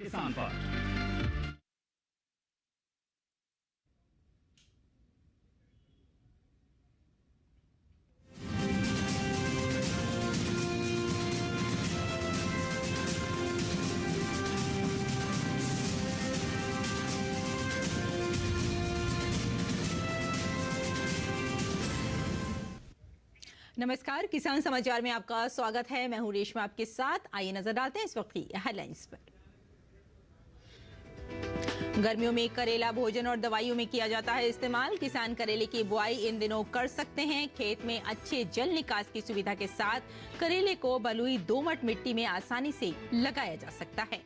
किसान पर। नमस्कार, किसान समाचार में आपका स्वागत है। मैं हूं रेशमा आपके साथ। आइए नजर डालते हैं इस वक्त की हेडलाइंस पर। गर्मियों में करेला भोजन और दवाइयों में किया जाता है इस्तेमाल। किसान करेले की बुआई इन दिनों कर सकते हैं। खेत में अच्छे जल निकास की सुविधा के साथ करेले को बलुई दोमट मिट्टी में आसानी से लगाया जा सकता है।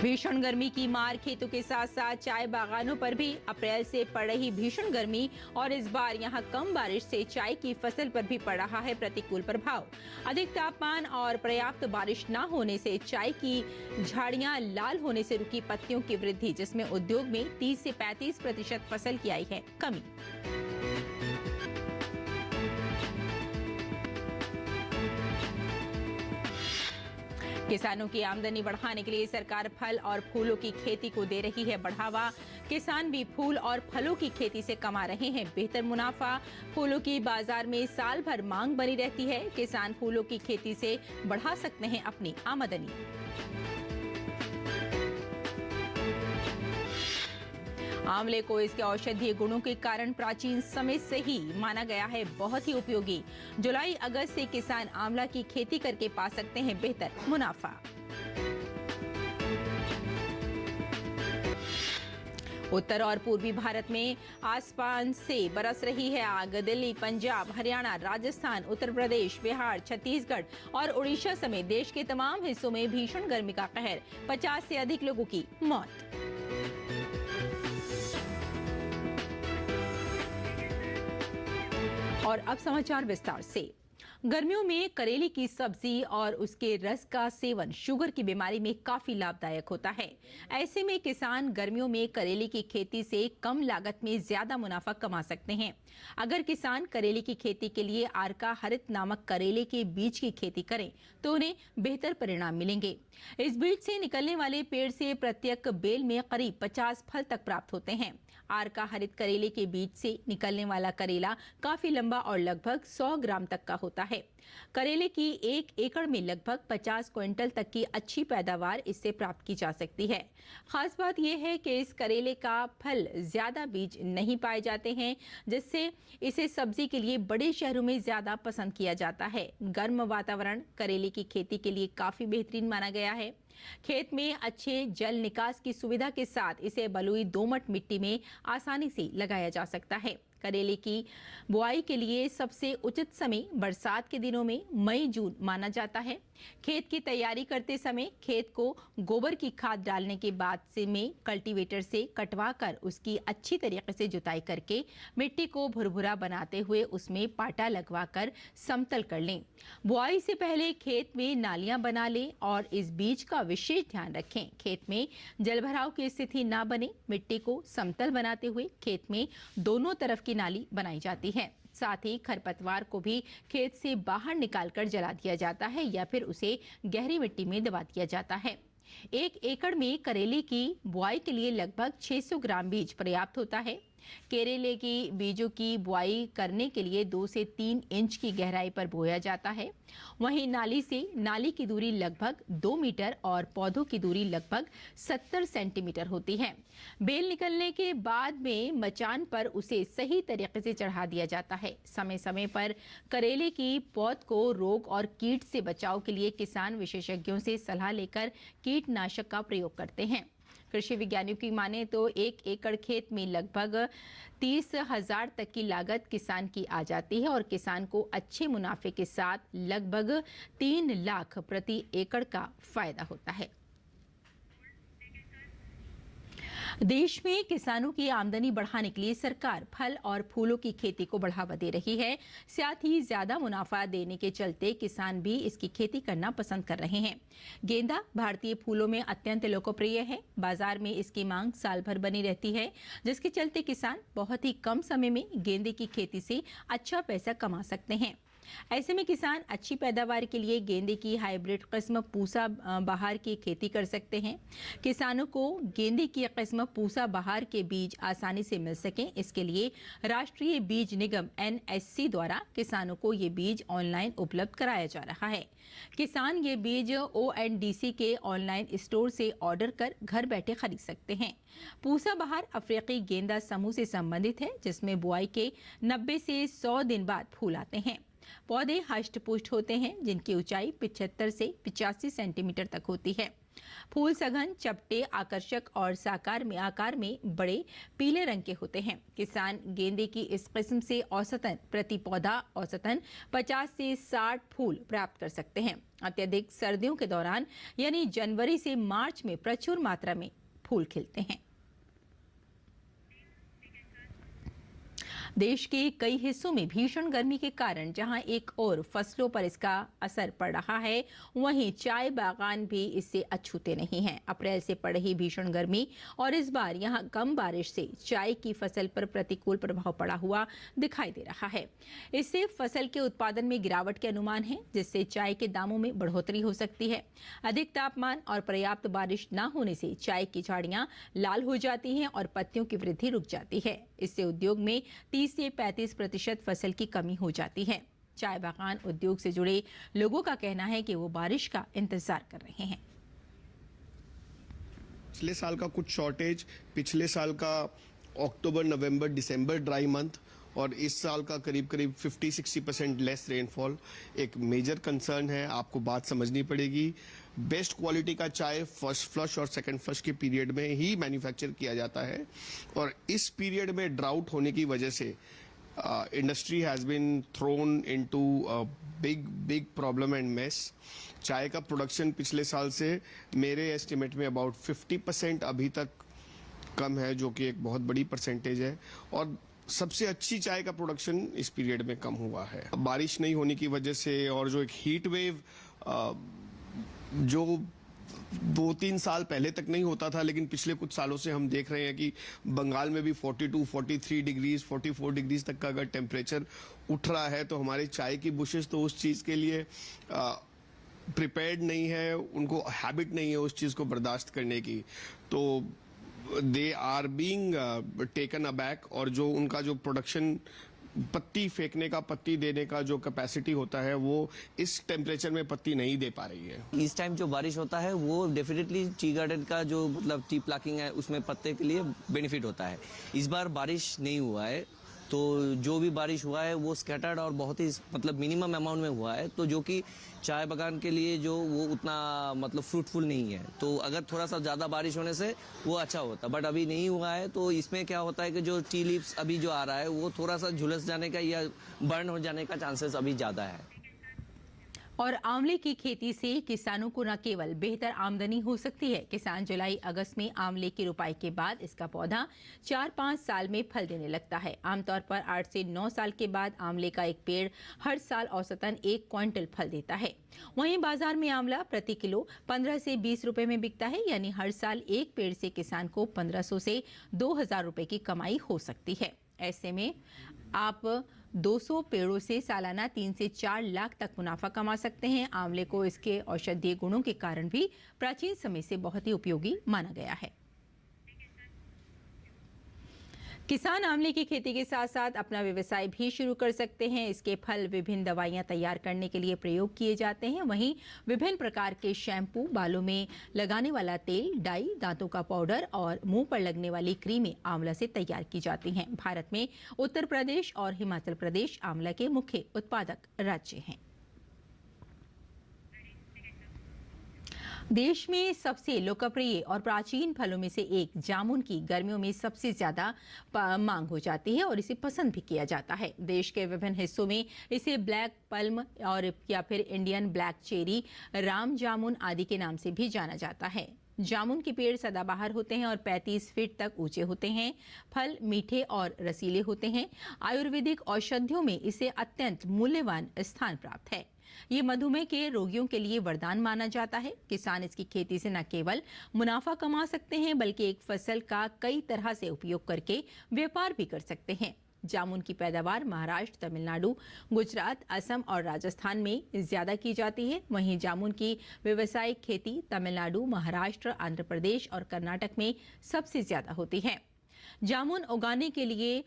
भीषण गर्मी की मार खेतों के साथ साथ चाय बागानों पर भी। अप्रैल से पड़ रही भीषण गर्मी और इस बार यहां कम बारिश से चाय की फसल पर भी पड़ रहा है प्रतिकूल प्रभाव। अधिक तापमान और पर्याप्त बारिश न होने से चाय की झाड़ियां लाल होने से रुकी पत्तियों की वृद्धि, जिसमें उद्योग में 30 से 35% फसल की आई है कमी। किसानों की आमदनी बढ़ाने के लिए सरकार फल और फूलों की खेती को दे रही है बढ़ावा। किसान भी फूल और फलों की खेती से कमा रहे हैं बेहतर मुनाफा। फूलों की बाजार में साल भर मांग बनी रहती है। किसान फूलों की खेती से बढ़ा सकते हैं अपनी आमदनी। आंवले को इसके औषधीय गुणों के कारण प्राचीन समय से ही माना गया है बहुत ही उपयोगी। जुलाई अगस्त से किसान आंवला की खेती करके पा सकते हैं बेहतर मुनाफा। उत्तर और पूर्वी भारत में आसमान से बरस रही है आग। दिल्ली, पंजाब, हरियाणा, राजस्थान, उत्तर प्रदेश, बिहार, छत्तीसगढ़ और उड़ीसा समेत देश के तमाम हिस्सों में भीषण गर्मी का कहर। 50 से अधिक लोगों की मौत। और अब समाचार विस्तार से। गर्मियों में करेले की सब्जी और उसके रस का सेवन शुगर की बीमारी में काफी लाभदायक होता है। ऐसे में किसान गर्मियों में करेले की खेती से कम लागत में ज्यादा मुनाफा कमा सकते हैं। अगर किसान करेले की खेती के लिए आर्का हरित नामक करेले के बीज की खेती करें तो उन्हें बेहतर परिणाम मिलेंगे। इस बीज से निकलने वाले पेड़ से प्रत्येक बेल में करीब 50 फल तक प्राप्त होते हैं। आर्का हरित करेले के बीज से निकलने वाला करेला काफी लंबा और लगभग 100 ग्राम तक का होता है। करेले की 1 एकड़ में लगभग 50 क्विंटल तक की अच्छी पैदावार इससे प्राप्त की जा सकती है। खास बात यह है कि इस करेले का फल ज्यादा बीज नहीं पाए जाते हैं, जिससे इसे सब्जी के लिए बड़े शहरों में ज्यादा पसंद किया जाता है। गर्म वातावरण करेले की खेती के लिए काफी बेहतरीन माना गया है। खेत में अच्छे जल निकास की सुविधा के साथ इसे बलुई दोमट मिट्टी में आसानी से लगाया जा सकता है। करेले की बुआई के लिए सबसे उचित समय बरसात के दिनों में मई जून माना जाता है। खेत की तैयारी करते समय खेत को गोबर की खाद डालने के बाद से में कल्टीवेटर से कटवाकर उसकी अच्छी तरीके से जुताई करके मिट्टी को भुरभुरा बनाते हुए उसमें पाटा लगवाकर समतल कर लें। बुआई से पहले खेत में नालियां बना लें और इस बीज का विशेष ध्यान रखें खेत में जलभराव की स्थिति न बने। मिट्टी को समतल बनाते हुए खेत में दोनों तरफ की नाली बनाई जाती है। साथ ही खरपतवार को भी खेत से बाहर निकालकर जला दिया जाता है या फिर उसे गहरी मिट्टी में दबा दिया जाता है। 1 एकड़ में करेले की बुआई के लिए लगभग 600 ग्राम बीज पर्याप्त होता है। करेले की बीजों की बुआई करने के लिए 2 से 3 इंच की गहराई पर बोया जाता है। वहीं नाली से नाली की दूरी लगभग 2 मीटर और पौधों की दूरी लगभग 70 सेंटीमीटर होती है। बेल निकलने के बाद में मचान पर उसे सही तरीके से चढ़ा दिया जाता है। समय समय पर करेले की पौध को रोग और कीट से बचाव के लिए किसान विशेषज्ञों से सलाह लेकर कीटनाशक का प्रयोग करते हैं। कृषि विज्ञानियों की माने तो 1 एकड़ खेत में लगभग 30,000 तक की लागत किसान की आ जाती है और किसान को अच्छे मुनाफे के साथ लगभग 3 लाख प्रति एकड़ का फायदा होता है। देश में किसानों की आमदनी बढ़ाने के लिए सरकार फल और फूलों की खेती को बढ़ावा दे रही है। साथ ही ज्यादा मुनाफा देने के चलते किसान भी इसकी खेती करना पसंद कर रहे हैं। गेंदा भारतीय फूलों में अत्यंत लोकप्रिय है। बाजार में इसकी मांग साल भर बनी रहती है, जिसके चलते किसान बहुत ही कम समय में गेंदे की खेती से अच्छा पैसा कमा सकते हैं। ऐसे में किसान अच्छी पैदावार के लिए गेंदे की हाइब्रिड किस्म पूसा बहार की खेती कर सकते हैं। किसानों को गेंदे की किस्म पूसा बहार के बीज आसानी से मिल सकें, इसके लिए राष्ट्रीय बीज निगम NSC द्वारा किसानों को ये बीज ऑनलाइन उपलब्ध कराया जा रहा है। किसान ये बीज ONDC के ऑनलाइन स्टोर से ऑर्डर कर घर बैठे खरीद सकते हैं। पूसा बहार अफ्रीकी गेंदा समूह से संबंधित है, जिसमें बुआई के 90 से 100 दिन बाद फूल आते हैं। पौधे हष्ट-पुष्ट होते हैं, जिनकी ऊंचाई 75 से 85 सेंटीमीटर तक होती है। फूल सघन, चपटे, आकर्षक और आकार में बड़े पीले रंग के होते हैं। किसान गेंदे की इस किस्म से औसतन प्रति पौधा 50 से 60 फूल प्राप्त कर सकते हैं। अत्यधिक सर्दियों के दौरान यानी जनवरी से मार्च में प्रचुर मात्रा में फूल खिलते हैं। देश के कई हिस्सों में भीषण गर्मी के कारण जहां एक और फसलों पर इसका असर पड़ रहा है, वहीं चाय बागान भी इससे अछूते नहीं हैं। अप्रैल से पड़ रही भीषण गर्मी और इस बार यहां कम बारिश से चाय की फसल पर प्रतिकूल प्रभाव पड़ा हुआ दिखाई दे रहा है। इससे फसल के उत्पादन में गिरावट के अनुमान है, जिससे चाय के दामों में बढ़ोतरी हो सकती है। अधिक तापमान और पर्याप्त बारिश न होने से चाय की झाड़ियां लाल हो जाती हैं और पत्तियों की वृद्धि रुक जाती है। इससे उद्योग में 30 से 35% फसल की कमी हो जाती है। चाय बागान उद्योग से जुड़े लोगों का कहना है कि वो बारिश का इंतजार कर रहे हैं। पिछले साल का कुछ शॉर्टेज, पिछले साल का अक्टूबर, नवंबर, दिसंबर ड्राई मंथ और इस साल का करीब 50-60% लेस रेनफॉल एक मेजर कंसर्न है। आपको बात समझनी पड़ेगी। बेस्ट क्वालिटी का चाय फर्स्ट फ्लश और सेकंड फ्लश के पीरियड में ही मैन्युफैक्चर किया जाता है और इस पीरियड में ड्राउट होने की वजह से industry has been thrown into big problem and mess. चाय का प्रोडक्शन पिछले साल से मेरे एस्टिमेट में अबाउट 50% अभी तक कम है, जो कि एक बहुत बड़ी परसेंटेज है और सबसे अच्छी चाय का प्रोडक्शन इस पीरियड में कम हुआ है। बारिश नहीं होने की वजह से और जो एक हीट वेव जो 2-3 साल पहले तक नहीं होता था, लेकिन पिछले कुछ सालों से हम देख रहे हैं कि बंगाल में भी 42, 43 डिग्रीज, 44 डिग्रीज तक का अगर टेम्परेचर उठ रहा है तो हमारे चाय की बुशेस तो उस चीज़ के लिए प्रिपेयर्ड नहीं है, उनको हैबिट नहीं है उस चीज़ को बर्दाश्त करने की, तो they are being taken aback और जो उनका जो प्रोडक्शन पत्ती फेंकने का, पत्ती देने का जो कैपेसिटी होता है वो इस टेम्परेचर में पत्ती नहीं दे पा रही है। इस टाइम जो बारिश होता है वो डेफिनेटली टी गार्डन का जो मतलब टी प्लाकिंग है उसमें पत्ते के लिए बेनिफिट होता है। इस बार बारिश नहीं हुआ है, तो जो भी बारिश हुआ है वो स्कैटर्ड और बहुत ही मतलब मिनिमम अमाउंट में हुआ है, तो जो कि चाय बागान के लिए जो वो उतना मतलब फ्रूटफुल नहीं है। तो अगर थोड़ा सा ज़्यादा बारिश होने से वो अच्छा होता, बट अभी नहीं हुआ है, तो इसमें क्या होता है कि जो टी लीव्स अभी जो आ रहा है वो थोड़ा सा झुलस जाने का या बर्न हो जाने का चांसेस अभी ज़्यादा है। और आंवले की खेती से किसानों को न केवल बेहतर आमदनी हो सकती है, किसान जुलाई-अगस्त में आंवले की रुपाई के बाद इसका पौधा 4-5 साल में फल देने लगता है। आमतौर पर 8 से 9 साल के बाद आंवले का एक पेड़ हर साल औसतन 1 क्विंटल फल देता है। वहीं बाजार में आंवला प्रति किलो 15 से 20 रुपए में बिकता है, यानी हर साल एक पेड़ से किसान को 1500 से 2000 रुपए की कमाई हो सकती है। ऐसे में आप 200 पेड़ों से सालाना 3 से 4 लाख तक मुनाफा कमा सकते हैं। आंवले को इसके औषधीय गुणों के कारण भी प्राचीन समय से बहुत ही उपयोगी माना गया है। किसान आंवले की खेती के साथ साथ अपना व्यवसाय भी शुरू कर सकते हैं। इसके फल विभिन्न दवाइयां तैयार करने के लिए प्रयोग किए जाते हैं। वहीं विभिन्न प्रकार के शैम्पू, बालों में लगाने वाला तेल, डाई, दांतों का पाउडर और मुंह पर लगने वाली क्रीमें आंवला से तैयार की जाती हैं। भारत में उत्तर प्रदेश और हिमाचल प्रदेश आंवला के मुख्य उत्पादक राज्य हैं। देश में सबसे लोकप्रिय और प्राचीन फलों में से एक जामुन की गर्मियों में सबसे ज्यादा मांग हो जाती है और इसे पसंद भी किया जाता है। देश के विभिन्न हिस्सों में इसे ब्लैक पल्म और या फिर इंडियन ब्लैक चेरी, राम जामुन आदि के नाम से भी जाना जाता है। जामुन के पेड़ सदाबहार होते हैं और 35 फीट तक ऊंचे होते हैं। फल मीठे और रसीले होते हैं। आयुर्वेदिक औषधियों में इसे अत्यंत मूल्यवान स्थान प्राप्त है। ये मधुमेह के रोगियों के लिए वरदान माना जाता है। किसान इसकी खेती से न केवल मुनाफा कमा सकते हैं, बल्कि एक फसल का कई तरह से उपयोग करके व्यापार भी कर सकते हैं। जामुन की पैदावार महाराष्ट्र, तमिलनाडु, गुजरात, असम और राजस्थान में ज्यादा की जाती है। वहीं जामुन की व्यावसायिक खेती तमिलनाडु, महाराष्ट्र, आंध्र प्रदेश और कर्नाटक में सबसे ज्यादा होती है। जामुन उगाने के लिए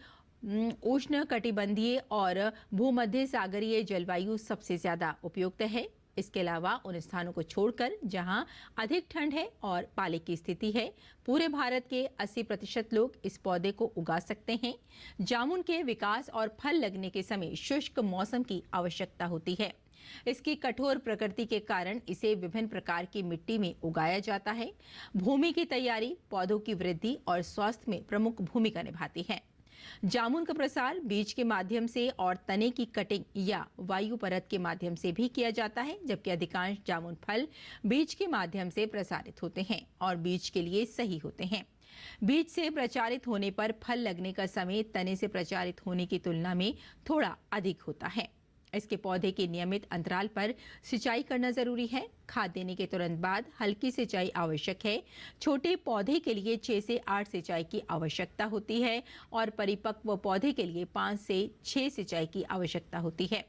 उष्ण कटिबंधीय और भूमध्य सागरीय जलवायु सबसे ज्यादा उपयुक्त है। इसके अलावा उन स्थानों को छोड़कर जहां अधिक ठंड है और पाले की स्थिति है, पूरे भारत के 80% लोग इस पौधे को उगा सकते हैं। जामुन के विकास और फल लगने के समय शुष्क मौसम की आवश्यकता होती है। इसकी कठोर प्रकृति के कारण इसे विभिन्न प्रकार की मिट्टी में उगाया जाता है। भूमि की तैयारी पौधों की वृद्धि और स्वास्थ्य में प्रमुख भूमिका निभाती है। जामुन का प्रसार बीज के माध्यम से और तने की कटिंग या वायु परत के माध्यम से भी किया जाता है, जबकि अधिकांश जामुन फल बीज के माध्यम से प्रसारित होते हैं और बीज के लिए सही होते हैं। बीज से प्रचारित होने पर फल लगने का समय तने से प्रचारित होने की तुलना में थोड़ा अधिक होता है। इसके पौधे के नियमित अंतराल पर सिंचाई करना जरूरी है। खाद देने के तुरंत बाद हल्की सिंचाई आवश्यक है। छोटे पौधे के लिए 6 से 8 सिंचाई की आवश्यकता होती है और परिपक्व पौधे के लिए 5 से 6 सिंचाई की आवश्यकता होती है।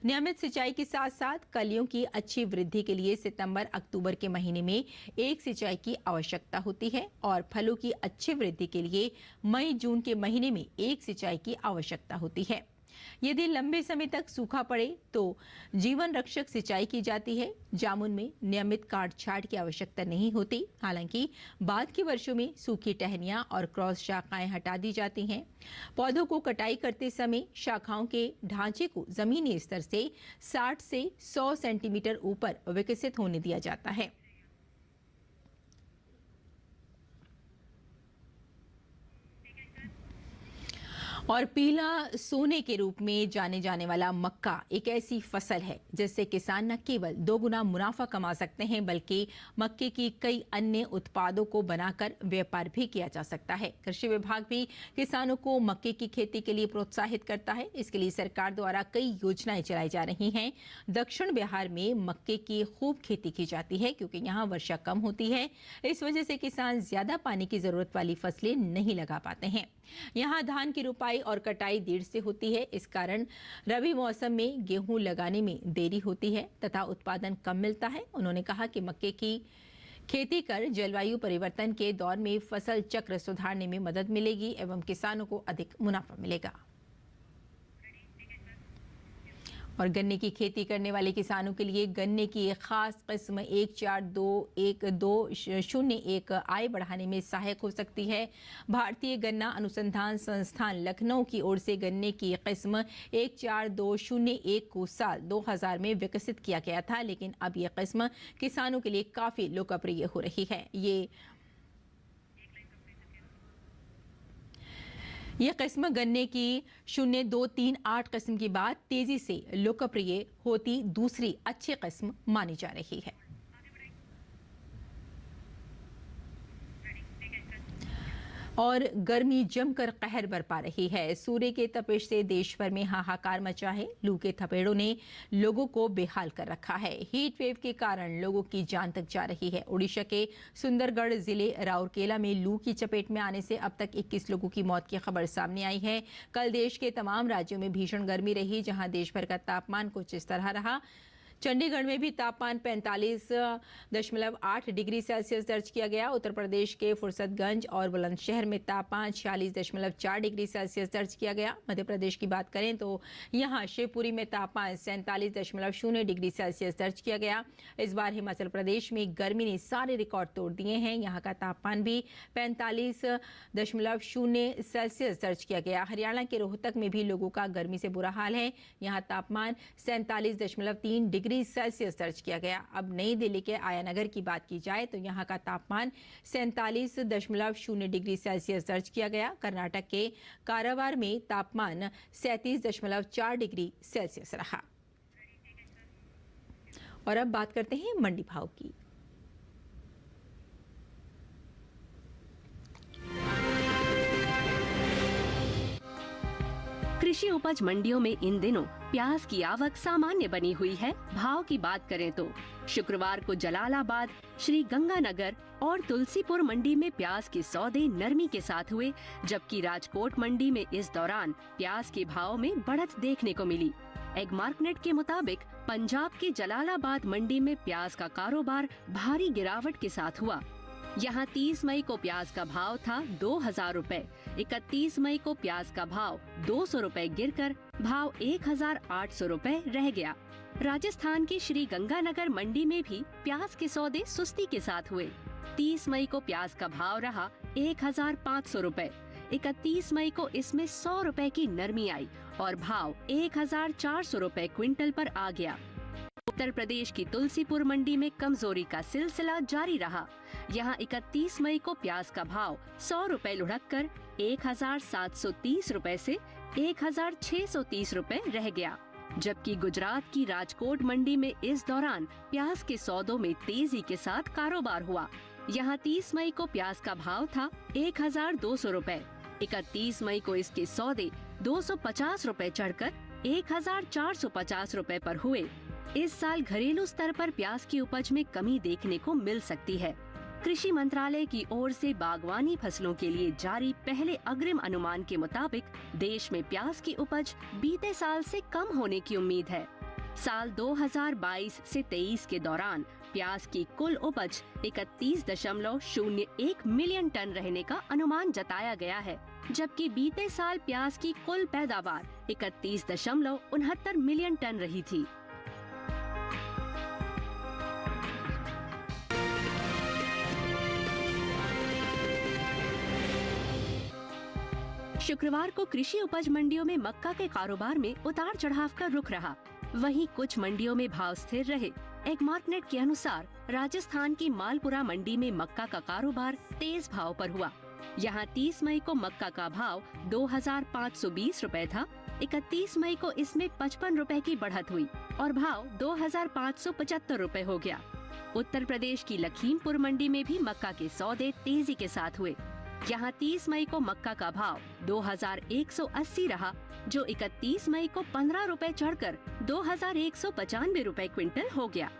नियमित सिंचाई के साथ साथ कलियों की अच्छी वृद्धि के लिए सितंबर-अक्टूबर के महीने में एक सिंचाई की आवश्यकता होती है और फलों की अच्छी वृद्धि के लिए मई-जून के महीने में एक सिंचाई की आवश्यकता होती है। यदि लंबे समय तक सूखा पड़े तो जीवन रक्षक सिंचाई की जाती है। जामुन में नियमित काट छांट की आवश्यकता नहीं होती। हालांकि बाद के वर्षों में सूखी टहनियां और क्रॉस शाखाएं हटा दी जाती हैं। पौधों को कटाई करते समय शाखाओं के ढांचे को जमीनी स्तर से 60 से 100 सेंटीमीटर ऊपर विकसित होने दिया जाता है। और पीला सोने के रूप में जाने जाने वाला मक्का एक ऐसी फसल है जिससे किसान न केवल 2 गुना मुनाफा कमा सकते हैं, बल्कि मक्के की कई अन्य उत्पादों को बनाकर व्यापार भी किया जा सकता है। कृषि विभाग भी किसानों को मक्के की खेती के लिए प्रोत्साहित करता है। इसके लिए सरकार द्वारा कई योजनाएं चलाई जा रही हैं। दक्षिण बिहार में मक्के की खूब खेती की जाती है क्योंकि यहाँ वर्षा कम होती है। इस वजह से किसान ज्यादा पानी की जरूरत वाली फसलें नहीं लगा पाते हैं। यहाँ धान की रुपाई और कटाई देर से होती है। इस कारण रबी मौसम में गेहूं लगाने में देरी होती है तथा उत्पादन कम मिलता है। उन्होंने कहा कि मक्के की खेती कर जलवायु परिवर्तन के दौर में फसल चक्र सुधारने में मदद मिलेगी एवं किसानों को अधिक मुनाफा मिलेगा। और गन्ने की खेती करने वाले किसानों के लिए गन्ने की एक खास किस्म 14212001 आय बढ़ाने में सहायक हो सकती है। भारतीय गन्ना अनुसंधान संस्थान लखनऊ की ओर से गन्ने की किस्म 14201 को साल 2000 में विकसित किया गया था, लेकिन अब यह किस्म किसानों के लिए काफी लोकप्रिय हो रही है। यह किस्म गन्ने की 0238 किस्म की बाद तेजी से लोकप्रिय होती दूसरी अच्छी किस्म मानी जा रही है। और गर्मी जमकर कहर बरपा रही है। सूर्य के तपिश से देश भर में हाहाकार मचा है। लू के थपेड़ों ने लोगों को बेहाल कर रखा है। हीट वेव के कारण लोगों की जान तक जा रही है। ओडिशा के सुंदरगढ़ जिले राउरकेला में लू की चपेट में आने से अब तक 21 लोगों की मौत की खबर सामने आई है। कल देश के तमाम राज्यों में भीषण गर्मी रही, जहां देश भर का तापमान कुछ इस तरह रहा। चंडीगढ़ में भी तापमान 45.8 डिग्री सेल्सियस दर्ज किया गया। उत्तर प्रदेश के फुर्सतगंज और बुलंदशहर में तापमान 46.4 डिग्री सेल्सियस दर्ज किया गया। मध्य प्रदेश की बात करें तो यहां शिवपुरी में तापमान 47.0 डिग्री सेल्सियस दर्ज किया गया। इस बार हिमाचल प्रदेश में गर्मी ने सारे रिकॉर्ड तोड़ दिए हैं। यहाँ का तापमान भी 45.0 सेल्सियस दर्ज किया गया। हरियाणा के रोहतक में भी लोगों का गर्मी से बुरा हाल है। यहाँ तापमान 47.3 डिग्री सेल्सियस दर्ज किया गया। अब नई दिल्ली के आयानगर की बात की जाए तो यहाँ का तापमान 47.0 डिग्री सेल्सियस दर्ज किया गया। कर्नाटक के कारावार में तापमान 37.4 डिग्री सेल्सियस रहा। और अब बात करते हैं मंडी भाव की। कृषि उपज मंडियों में इन दिनों प्याज की आवक सामान्य बनी हुई है। भाव की बात करें तो शुक्रवार को जलालाबाद, श्री गंगानगर और तुलसीपुर मंडी में प्याज के सौदे नरमी के साथ हुए, जबकि राजकोट मंडी में इस दौरान प्याज के भाव में बढ़त देखने को मिली। एग मार्केट के मुताबिक पंजाब के जलालाबाद मंडी में प्याज का कारोबार भारी गिरावट के साथ हुआ। यहाँ 30 मई को प्याज का भाव था 2000 रुपए। 31 मई को प्याज का भाव 200 रुपए गिरकर भाव 1800 रुपए रह गया। राजस्थान के श्री गंगानगर मंडी में भी प्याज के सौदे सुस्ती के साथ हुए। 30 मई को प्याज का भाव रहा 1500 रुपए। 31 मई को इसमें 100 रुपए की नरमी आई और भाव 1400 रुपए क्विंटल पर आ गया। उत्तर प्रदेश की तुलसीपुर मंडी में कमजोरी का सिलसिला जारी रहा। यहाँ 31 मई को प्याज का भाव 100 रुपए लुढ़क कर 1730 रुपए से 1630 रुपए रह गया, जबकि गुजरात की राजकोट मंडी में इस दौरान प्याज के सौदों में तेजी के साथ कारोबार हुआ। यहाँ 30 मई को प्याज का भाव था 1200 रुपए। 31 मई को इसके सौदे 250 रुपए चढ़कर 1450 रुपए पर हुए। इस साल घरेलू स्तर पर प्याज की उपज में कमी देखने को मिल सकती है। कृषि मंत्रालय की ओर से बागवानी फसलों के लिए जारी पहले अग्रिम अनुमान के मुताबिक देश में प्याज की उपज बीते साल से कम होने की उम्मीद है। साल 2022 से 23 के दौरान प्याज की कुल उपज 31.01 मिलियन टन रहने का अनुमान जताया गया है, जबकि बीते साल प्याज की कुल पैदावार 31.69 मिलियन टन रही थी। शुक्रवार को कृषि उपज मंडियों में मक्का के कारोबार में उतार चढ़ाव का रुख रहा। वहीं कुछ मंडियों में भाव स्थिर रहे। एग मार्केट के अनुसार राजस्थान की मालपुरा मंडी में मक्का का कारोबार तेज भाव पर हुआ। यहाँ 30 मई को मक्का का भाव 2520 रुपए था। 31 मई को इसमें 55 रुपए की बढ़त हुई और भाव 2575 रुपए हो गया। उत्तर प्रदेश की लखीमपुर मंडी में भी मक्का के सौदे तेजी के साथ हुए। यहाँ 30 मई को मक्का का भाव 2180 रहा, जो 31 मई को 15 रुपए चढ़कर 2195 रुपए क्विंटल हो गया।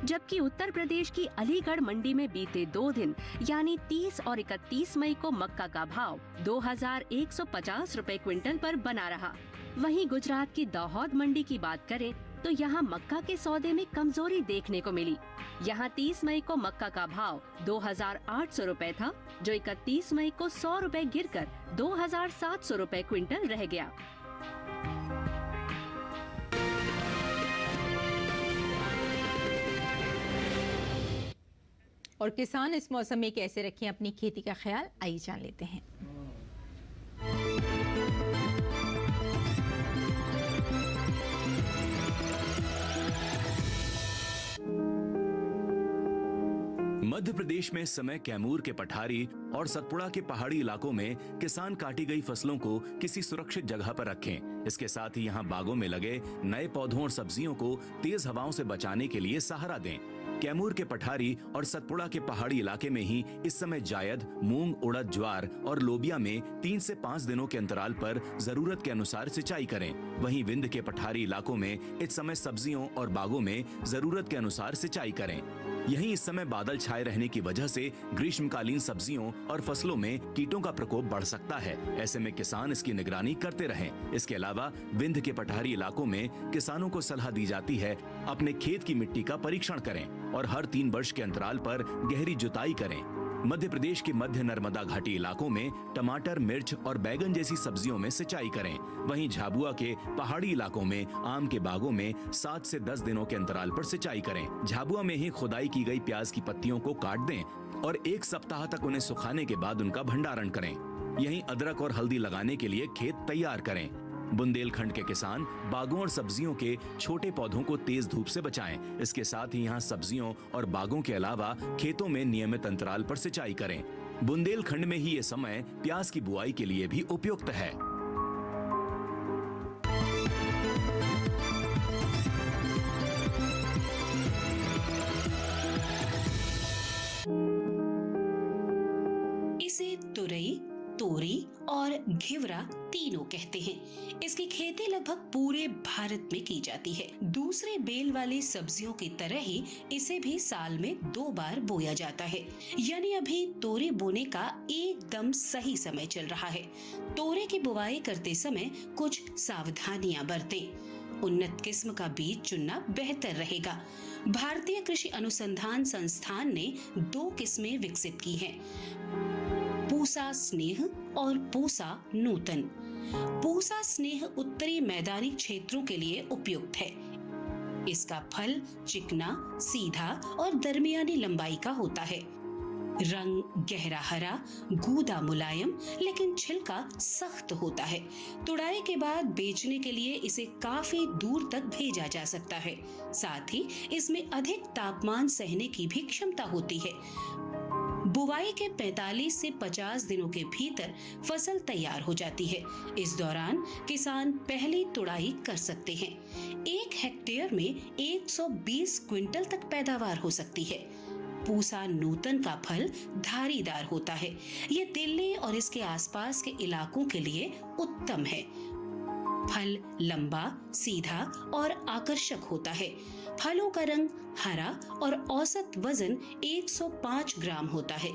जबकि उत्तर प्रदेश की अलीगढ़ मंडी में बीते 2 दिन यानी 30 और 31 मई को मक्का का भाव 2150 रुपए क्विंटल पर बना रहा। वहीं गुजरात की दाहोद मंडी की बात करें तो यहाँ मक्का के सौदे में कमजोरी देखने को मिली। यहाँ 30 मई को मक्का का भाव 2800 रुपए था, जो 31 मई को 100 रुपए गिरकर 2700 रुपए क्विंटल रह गया। और किसान इस मौसम में कैसे रखें अपनी खेती का ख्याल, आइए जान लेते हैं। मध्य प्रदेश में इस समय कैमूर के पठारी और सतपुड़ा के पहाड़ी इलाकों में किसान काटी गई फसलों को किसी सुरक्षित जगह पर रखें। इसके साथ ही यहाँ बागों में लगे नए पौधों और सब्जियों को तेज हवाओं से बचाने के लिए सहारा दें। कैमूर के पठारी और सतपुड़ा के पहाड़ी इलाके में ही इस समय जायद, मूंग, उड़द, ज्वार और लोबिया में 3 से 5 दिनों के अंतराल पर जरूरत के अनुसार सिंचाई करें। वहीं विंध्य के पठारी इलाकों में इस समय सब्जियों और बागों में जरूरत के अनुसार सिंचाई करें। यहीं इस समय बादल छाए रहने की वजह से ग्रीष्मकालीन सब्जियों और फसलों में कीटों का प्रकोप बढ़ सकता है। ऐसे में किसान इसकी निगरानी करते रहें। इसके अलावा विंध्य के पठारी इलाकों में किसानों को सलाह दी जाती है अपने खेत की मिट्टी का परीक्षण करें और हर 3 वर्ष के अंतराल पर गहरी जुताई करें। मध्य प्रदेश के मध्य नर्मदा घाटी इलाकों में टमाटर, मिर्च और बैगन जैसी सब्जियों में सिंचाई करें। वहीं झाबुआ के पहाड़ी इलाकों में आम के बागों में 7 से 10 दिनों के अंतराल पर सिंचाई करें। झाबुआ में ही खुदाई की गई प्याज की पत्तियों को काट दें और 1 सप्ताह तक उन्हें सुखाने के बाद उनका भंडारण करें। यहीं अदरक और हल्दी लगाने के लिए खेत तैयार करें। बुंदेलखंड के किसान बागों और सब्जियों के छोटे पौधों को तेज धूप से बचाएं। इसके साथ ही यहाँ सब्जियों और बागों के अलावा खेतों में नियमित अंतराल पर सिंचाई करें। बुंदेलखंड में ही ये समय प्याज की बुआई के लिए भी उपयुक्त है। इसे तुरई, तोरी और घिवरा तीनों कहते हैं। इसकी खेती लगभग पूरे भारत में की जाती है। दूसरे बेल वाली सब्जियों की तरह ही इसे भी साल में 2 बार बोया जाता है। यानी अभी तोरी बोने का एकदम सही समय चल रहा है। तोरे की बुवाई करते समय कुछ सावधानियां बरतें। उन्नत किस्म का बीज चुनना बेहतर रहेगा। भारतीय कृषि अनुसंधान संस्थान ने 2 किस्में विकसित की हैं, पूसा स्नेह और पूसा नूतन। पूसा स्नेह उत्तरी मैदानी क्षेत्रों के लिए उपयुक्त है। इसका फल चिकना, सीधा और दरमियानी लंबाई का होता है। रंग गहरा हरा, गूदा मुलायम, लेकिन छिलका सख्त होता है। तुड़ाई के बाद बेचने के लिए इसे काफी दूर तक भेजा जा सकता है। साथ ही इसमें अधिक तापमान सहने की भी क्षमता होती है। बुवाई के 45 से 50 दिनों के भीतर फसल तैयार हो जाती है। इस दौरान किसान पहली तुड़ाई कर सकते हैं। 1 हेक्टेयर में 120 क्विंटल तक पैदावार हो सकती है। पूसा नूतन का फल धारीदार होता है। ये दिल्ली और इसके आसपास के इलाकों के लिए उत्तम है। फल लंबा, सीधा और आकर्षक होता है। फलों का रंग हरा और औसत वजन 105 ग्राम होता है।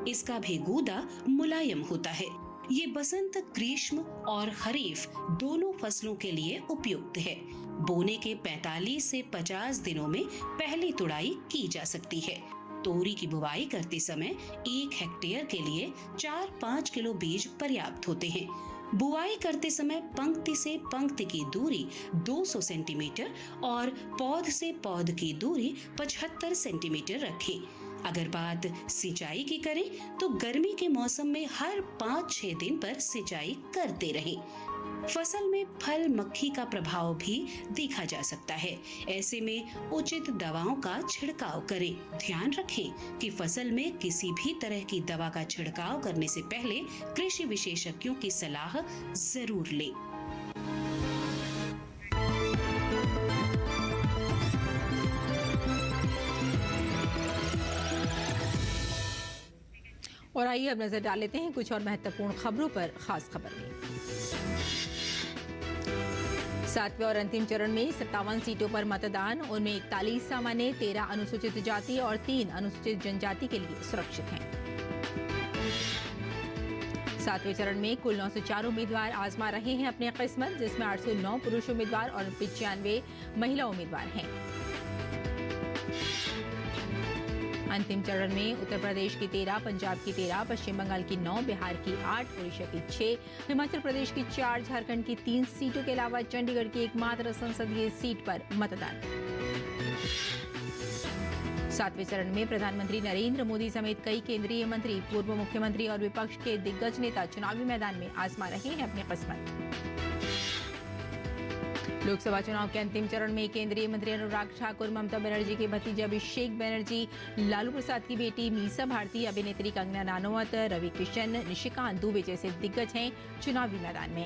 इसका भी गूदा मुलायम होता है। ये बसंत, ग्रीष्म और खरीफ दोनों फसलों के लिए उपयुक्त है। बोने के 45 से 50 दिनों में पहली तुड़ाई की जा सकती है। तोरी की बुवाई करते समय 1 हेक्टेयर के लिए 4-5 किलो बीज पर्याप्त होते हैं। बुआई करते समय पंक्ति से पंक्ति की दूरी 200 सेंटीमीटर और पौध से पौध की दूरी 75 सेंटीमीटर रखें। अगर बात सिंचाई की करें तो गर्मी के मौसम में हर 5-6 दिन पर सिंचाई करते रहें। फसल में फल मक्खी का प्रभाव भी देखा जा सकता है। ऐसे में उचित दवाओं का छिड़काव करें। ध्यान रखें कि फसल में किसी भी तरह की दवा का छिड़काव करने से पहले कृषि विशेषज्ञों की सलाह जरूर लें। और आइए अब नजर डाल लेते हैं कुछ और महत्वपूर्ण खबरों पर। खास खबर में 7वें और अंतिम चरण में 57 सीटों पर मतदान। उनमें 41 सामान्य, 13 अनुसूचित जाति और 3 अनुसूचित जनजाति के लिए सुरक्षित हैं। 7वें चरण में कुल 904 उम्मीदवार आजमा रहे हैं अपनी किस्मत, जिसमें 809 पुरुष उम्मीदवार और 95 महिला उम्मीदवार हैं। अंतिम चरण में उत्तर प्रदेश की 13, पंजाब की 13, पश्चिम बंगाल की 9, बिहार की 8, उड़ीसा की 6, हिमाचल प्रदेश की 4, झारखंड की 3 सीटों के अलावा चंडीगढ़ की एकमात्र संसदीय सीट पर मतदान। 7वें चरण में प्रधानमंत्री नरेंद्र मोदी समेत कई केंद्रीय मंत्री, पूर्व मुख्यमंत्री और विपक्ष के दिग्गज नेता चुनावी मैदान में आजमा रहे हैं अपनी किस्मत। लोकसभा चुनाव के अंतिम चरण में केंद्रीय मंत्री अनुराग ठाकुर, ममता बनर्जी के भतीजे अभिषेक बनर्जी, लालू प्रसाद की बेटी मीसा भारती, अभिनेत्री कंगना रनौत, रवि किशन, निशिकांत दुबे जैसे दिग्गज हैं चुनावी मैदान में।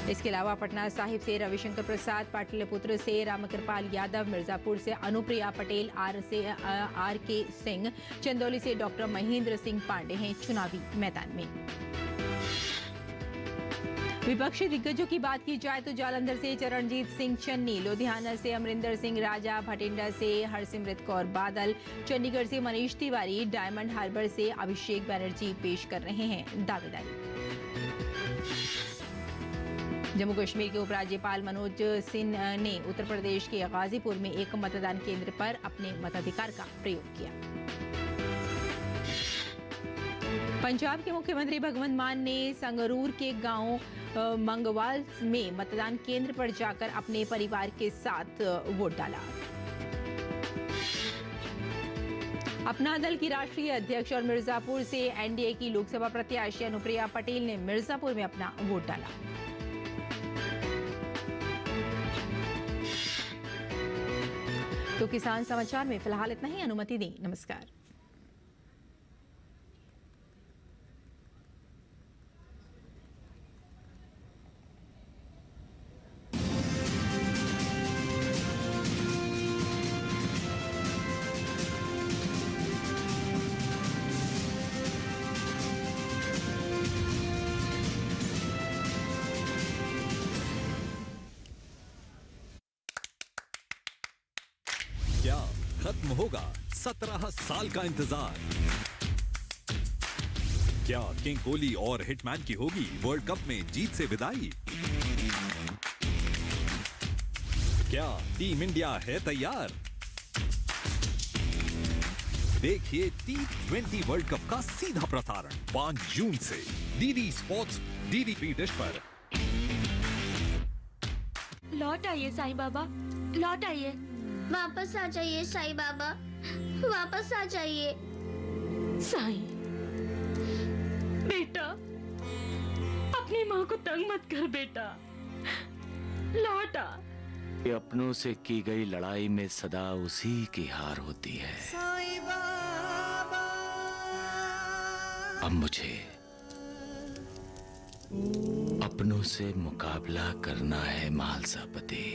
इसके अलावा पटना साहिब से रविशंकर प्रसाद, पाटलिपुत्र से रामकृपाल यादव, मिर्जापुर से अनुप्रिया पटेल, आर के सिंह, चंदौली से डॉक्टर महेंद्र सिंह पांडे हैं चुनावी मैदान में। विपक्षी दिग्गजों की बात की जाए तो जालंधर से चरणजीत सिंह चन्नी, लुधियाना से अमरिंदर सिंह राजा, भटिंडा से हरसिमरत कौर बादल, चंडीगढ़ से मनीष तिवारी, डायमंड हार्बर से अभिषेक बनर्जी पेश कर रहे हैं दावेदारी। जम्मू कश्मीर के उपराज्यपाल मनोज सिन्हा ने उत्तर प्रदेश के गाजीपुर में एक मतदान केंद्र पर अपने मताधिकार का प्रयोग किया। पंजाब के मुख्यमंत्री भगवंत मान ने संगरूर के गांव मंगवाल में मतदान केंद्र पर जाकर अपने परिवार के साथ वोट डाला। अपना दल की राष्ट्रीय अध्यक्ष और मिर्जापुर से एनडीए की लोकसभा प्रत्याशी अनुप्रिया पटेल ने मिर्जापुर में अपना वोट डाला। तो किसान समाचार में फिलहाल इतना ही। अनुमति दें। नमस्कार। क्या खत्म होगा 17 साल का इंतजार? क्या किंग कोहली और हिटमैन की होगी वर्ल्ड कप में जीत से विदाई? क्या टीम इंडिया है तैयार? देखिए T20 वर्ल्ड कप का सीधा प्रसारण 5 जून से डीडी स्पोर्ट्स डीडी डिश पर। लौट आइए साईं बाबा, लौट आइए। वापस आ जाइए साईं बाबा, वापस आ जाइए। साईं बेटा, अपनी माँ को तंग मत कर बेटा, लौट आ। ये अपनों से की गई लड़ाई में सदा उसी की हार होती है। अब मुझे अपनों से मुकाबला करना है मालसापति।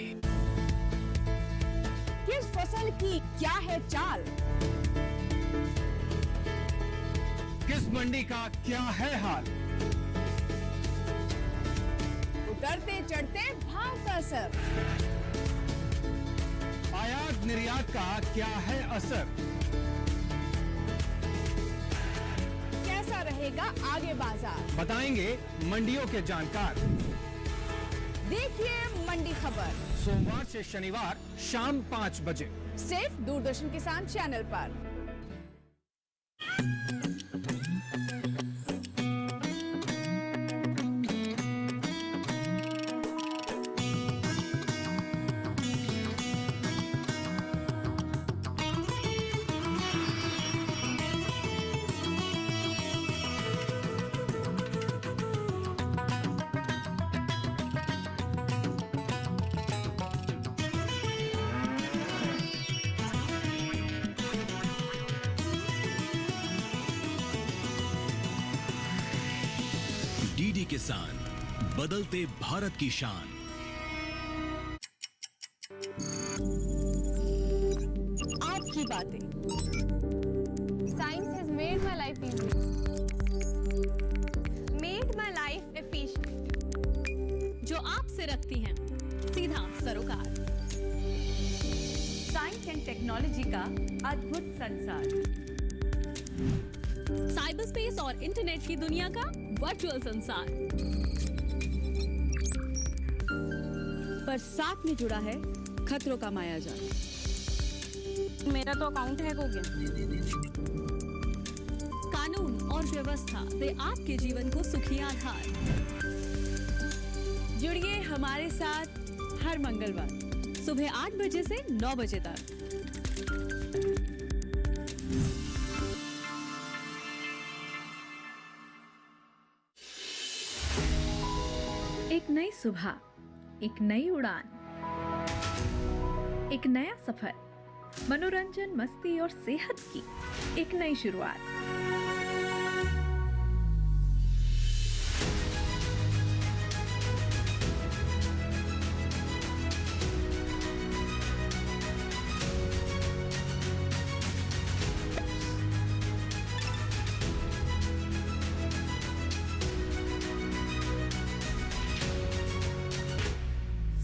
किस फसल की क्या है चाल? किस मंडी का क्या है हाल? उतरते चढ़ते भाव का असर, आयात निर्यात का क्या है असर? कैसा रहेगा आगे बाजार? बताएंगे मंडियों के जानकार। देखिए मंडी खबर सोमवार से शनिवार शाम 5 बजे सिर्फ दूरदर्शन किसान चैनल पर। डीडी किसान, बदलते भारत की शान। आपकी बातें। Science has made my life easy. Made my life efficient. जो आपसे रखती हैं सीधा सरोकार। साइंस एंड टेक्नोलॉजी का अद्भुत संसार। साइबर स्पेस और इंटरनेट की दुनिया का वर्चुअल संसार। पर साथ में जुड़ा है खतरों का मायाजाल। मेरा तो अकाउंट हैक हो गया। कानून और व्यवस्था दे आपके जीवन को सुखी आधार। जुड़िए हमारे साथ हर मंगलवार सुबह 8 बजे से 9 बजे तक। एक नई सुबह, एक नई उड़ान, एक नया सफर, मनोरंजन, मस्ती और सेहत की एक नई शुरुआत।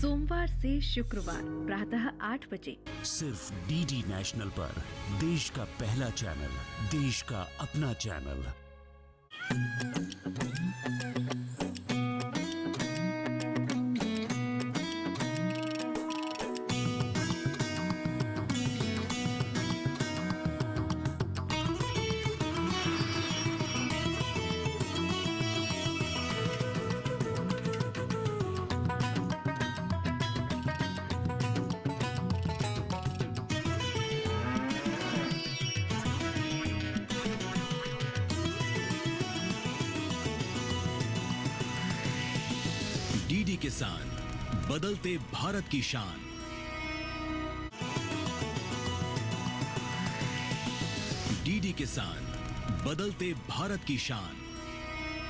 सोमवार से शुक्रवार प्रातः 8 बजे सिर्फ डीडी नेशनल पर, देश का पहला चैनल, देश का अपना चैनल। डीडी किसान, बदलते भारत की शान। डीडी किसान, बदलते भारत की शान।